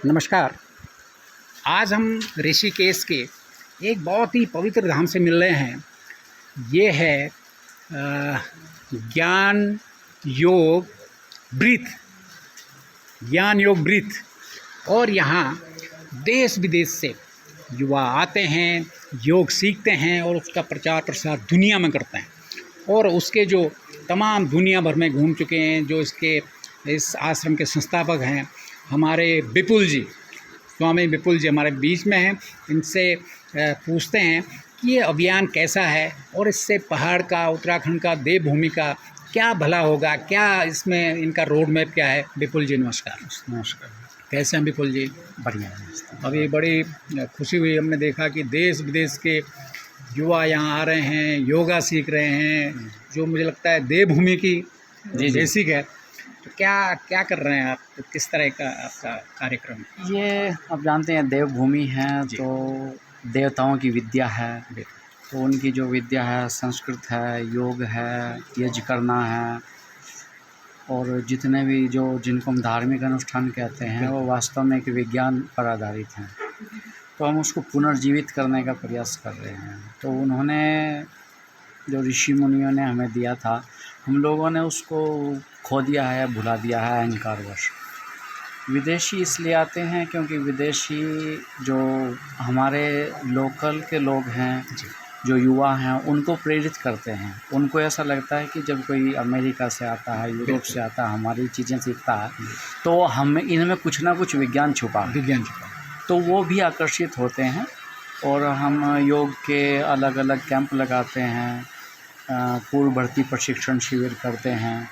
नमस्कार। आज हम ऋषिकेश के एक बहुत ही पवित्र धाम से मिल रहे हैं। ये है ज्ञान योग ब्रीथ, ज्ञान योग ब्रीथ। और यहाँ देश विदेश से युवा आते हैं, योग सीखते हैं और उसका प्रचार प्रसार दुनिया में करते हैं। और उसके जो तमाम दुनिया भर में घूम चुके हैं, जो इस आश्रम के संस्थापक हैं हमारे विपुल जी, स्वामी विपुल जी हमारे बीच में हैं। इनसे पूछते हैं कि ये अभियान कैसा है और इससे पहाड़ का, उत्तराखंड का, देवभूमि का क्या भला होगा, क्या इसमें इनका रोड मैप क्या है। विपुल जी नमस्कार। नमस्कार। कैसे हैं विपुल जी? बढ़िया है। अभी बड़ी खुशी हुई, हमने देखा कि देश विदेश के युवा यहाँ आ रहे हैं, योगा सीख रहे हैं, जो मुझे लगता है देवभूमि की बेसिक है। तो क्या कर रहे हैं आप? तो किस तरह का आपका कार्यक्रम है? ये आप जानते हैं देवभूमि है तो देवताओं की विद्या है, तो उनकी जो विद्या है संस्कृत है, योग है, यज्ञ करना है, और जितने भी जिनको हम धार्मिक अनुष्ठान कहते हैं वो वास्तव में एक विज्ञान पर आधारित हैं। तो हम उसको पुनर्जीवित करने का प्रयास कर रहे हैं। तो उन्होंने जो ऋषि मुनियों ने हमें दिया था, हम लोगों ने उसको खो दिया है, भुला दिया है अहंकारवश। विदेशी इसलिए आते हैं क्योंकि विदेशी जो हमारे लोकल के लोग हैं, जो युवा हैं, उनको प्रेरित करते हैं। उनको ऐसा लगता है कि जब कोई अमेरिका से आता है, यूरोप से आता है, हमारी चीज़ें सीखता है, तो हम इनमें कुछ ना कुछ विज्ञान छुपा तो वो भी आकर्षित होते हैं। और हम योग के अलग अलग कैंप लगाते हैं, पूर्व भर्ती प्रशिक्षण शिविर करते हैं।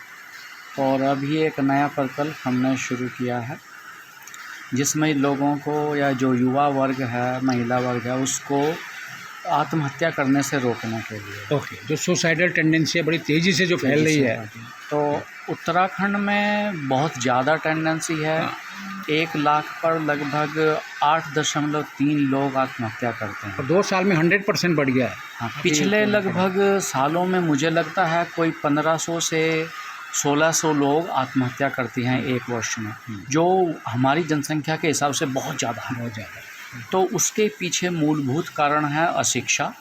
और अभी एक नया प्रकल्प हमने शुरू किया है जिसमें लोगों को, या जो युवा वर्ग है, महिला वर्ग है, उसको आत्महत्या करने से रोकने के लिए। जो सुसाइडल टेंडेंसी है बड़ी तेज़ी से जो फैल रही है, तो उत्तराखंड में बहुत ज़्यादा टेंडेंसी है। 1 लाख पर लगभग 8.3 लोग आत्महत्या करते हैं। 2 साल में 100% बढ़ गया है। हाँ, पिछले लगभग सालों में मुझे लगता है कोई 1500 से 1600 लोग आत्महत्या करती हैं 1 वर्ष में, जो हमारी जनसंख्या के हिसाब से बहुत ज़्यादा है। तो उसके पीछे मूलभूत कारण है अशिक्षा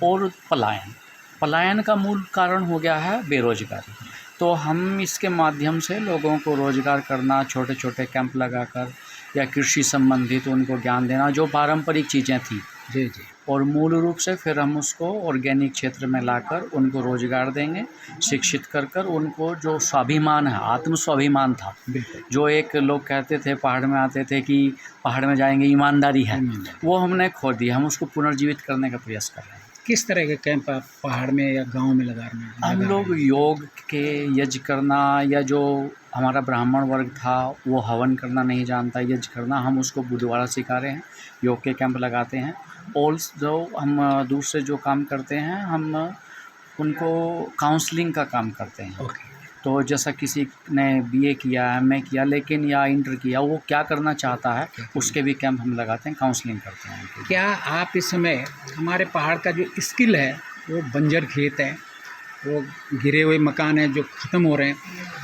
और पलायन। पलायन का मूल कारण हो गया है बेरोजगारी। तो हम इसके माध्यम से लोगों को रोजगार करना, छोटे छोटे कैंप लगाकर या कृषि संबंधित उनको ज्ञान देना, जो पारंपरिक चीज़ें थी जी, और मूल रूप से फिर हम उसको ऑर्गेनिक क्षेत्र में लाकर उनको रोजगार देंगे, शिक्षित कर उनको जो स्वाभिमान है, आत्म स्वाभिमान था, जो एक लोग कहते थे पहाड़ में आते थे कि पहाड़ में जाएंगे ईमानदारी है, वो हमने खो दिया। हम उसको पुनर्जीवित करने का प्रयास कर रहे हैं। किस तरह के कैंप आप पहाड़ में या गांव में लगा रहे हैं? हम लोग योग के यज्ञ करना, या जो हमारा ब्राह्मण वर्ग था वो हवन करना नहीं जानता, यज्ञ करना, हम उसको बुधवार सिखा रहे हैं, योग के कैंप लगाते हैं। और जो हम दूसरे जो काम करते हैं, हम उनको काउंसलिंग का काम करते हैं। तो जैसा किसी ने BA किया, MA किया, लेकिन या इंटर किया, वो क्या करना चाहता है उसके भी कैंप हम लगाते हैं, काउंसलिंग करते हैं। क्या आप इस समय हमारे पहाड़ का जो स्किल है, वो बंजर खेत है, वो गिरे हुए मकान हैं जो ख़त्म हो रहे हैं,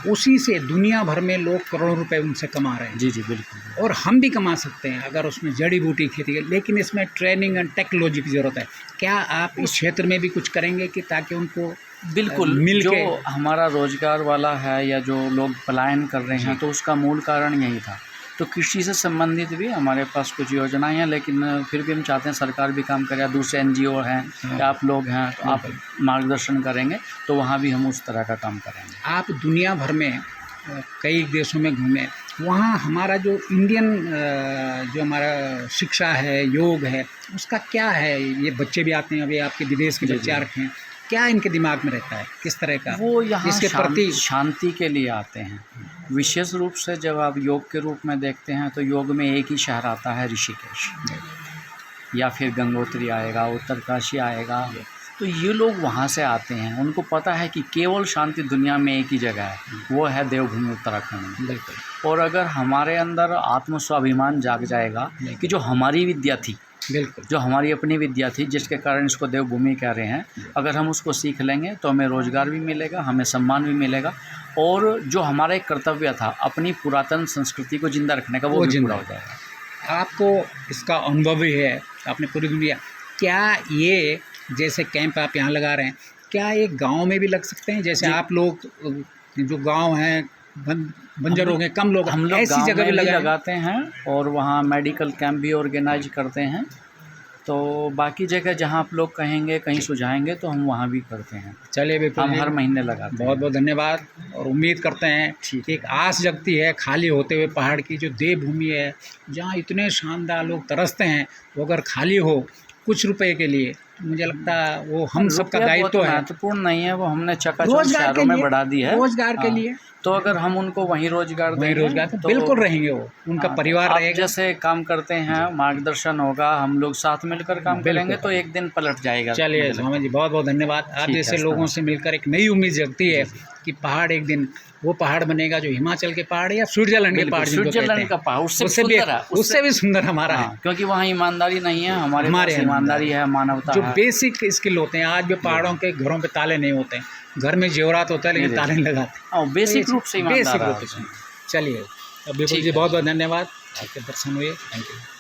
उसी से दुनिया भर में लोग करोड़ों रुपए उनसे कमा रहे हैं। जी बिल्कुल। और हम भी कमा सकते हैं अगर उसमें जड़ी बूटी खेती है, लेकिन इसमें ट्रेनिंग एंड टेक्नोलॉजी की ज़रूरत है। क्या आप इस क्षेत्र में भी कुछ करेंगे कि ताकि उनको बिल्कुल जो हमारा रोजगार वाला है या जो लोग पलायन कर रहे हैं, तो उसका मूल कारण यही था। तो कृषि से संबंधित भी हमारे पास कुछ योजनाएं हैं, लेकिन फिर भी हम चाहते हैं सरकार भी काम करे, या दूसरे NGO हैं या आप लोग हैं तो आप मार्गदर्शन करेंगे, तो वहाँ भी हम उस तरह का काम करेंगे। आप दुनिया भर में कई देशों में घूमे, वहाँ हमारा जो इंडियन जो हमारा शिक्षा है, योग है, उसका क्या है? ये बच्चे भी आते हैं, अभी आपके विदेश के बच्चे आ रखे हैं, क्या इनके दिमाग में रहता है, किस तरह का? वो यहाँ इसके प्रति शांति के लिए आते हैं। विशेष रूप से जब आप योग के रूप में देखते हैं तो योग में एक ही शहर आता है, ऋषिकेश, या फिर गंगोत्री आएगा, उत्तरकाशी आएगा। तो ये लोग वहाँ से आते हैं, उनको पता है कि केवल शांति दुनिया में एक ही जगह है, वो है देवभूमि उत्तराखंड में। और अगर हमारे अंदर आत्म स्वाभिमान जाग जाएगा कि जो हमारी विद्या थी, जो हमारी अपनी विद्या थी, जिसके कारण इसको देवभूमि कह रहे हैं, अगर हम उसको सीख लेंगे तो हमें रोजगार भी मिलेगा, हमें सम्मान भी मिलेगा, और जो हमारा एक कर्तव्य था अपनी पुरातन संस्कृति को जिंदा रखने का, वो भी पूरा हो जाएगा। आपको इसका अनुभव भी है, आपने पूरी दुनिया, क्या ये जैसे कैंप आप यहाँ लगा रहे हैं, क्या ये गांव में भी लग सकते हैं? जैसे जी। आप लोग जो गांव हैं बंजर हो गए, कम लोग, हम लोग ऐसी गाँव जगह में भी भी लगाएं? लगाते हैं और वहाँ मेडिकल कैंप भी ऑर्गेनाइज करते हैं। तो बाकी जगह जहाँ आप लोग कहेंगे, कहीं सुझाएंगे, तो हम वहाँ भी करते हैं। चलिए विपुल हम जी, हर महीने लगाते हैं। बहुत बहुत धन्यवाद, और उम्मीद करते हैं ठीक कि एक आस जगती है खाली होते हुए पहाड़ की, जो देवभूमि है जहाँ इतने शानदार लोग तरसते हैं, वो अगर खाली हो कुछ रुपए के लिए, तो मुझे लगता है वो हम सबका रुपया दायित्व बहुत है। महत्वपूर्ण नहीं है, वो हमने चकाचौंध रोजगार के शहरों में लिए, बढ़ा दी है। रोजगार के हाँ, लिए, तो अगर हम उनको वहीं रोजगार वहीं देंगे रोजगार तो तो बिल्कुल रहेंगे, वो उनका हाँ, परिवार आप रहेगा। जैसे काम करते हैं, मार्गदर्शन होगा, हम लोग साथ मिलकर काम बिल्कुल। करेंगे तो एक दिन पलट जाएगा। चलिए मुझे लगता स्वामी है। जी, बहुत बहुत धन्यवाद। आप ठीक है, जैसे लोगों से मिलकर एक नई उम्मीद जगती है कि पहाड़ एक दिन वो पहाड़ बनेगा जो हिमाचल के पहाड़ या स्विट्जरलैंड के बिल्कुल, पहाड़ जिनको कहते स्विट्जरलैंड का हैं, पहाड़ उससे उससे भी सुंदर है, उससे भी सुंदर हमारा है। हाँ, क्योंकि वहाँ ईमानदारी नहीं है, हमारे पास यहाँ ईमानदारी है, मानवता जो है। बेसिक स्किल होते हैं। आज भी पहाड़ों के घरों पे ताले नहीं होते हैं, घर में जेवरात होता है लेकिन नहीं ताले नहीं लगाते। हाँ, बेसिक रूप से ईमानदार बेसिक है। रूप से। चलिए, अब विपुल ठीक जी है। बहुत बहुत धन्यवाद, आपके दर्शन हुए, थैंक यू।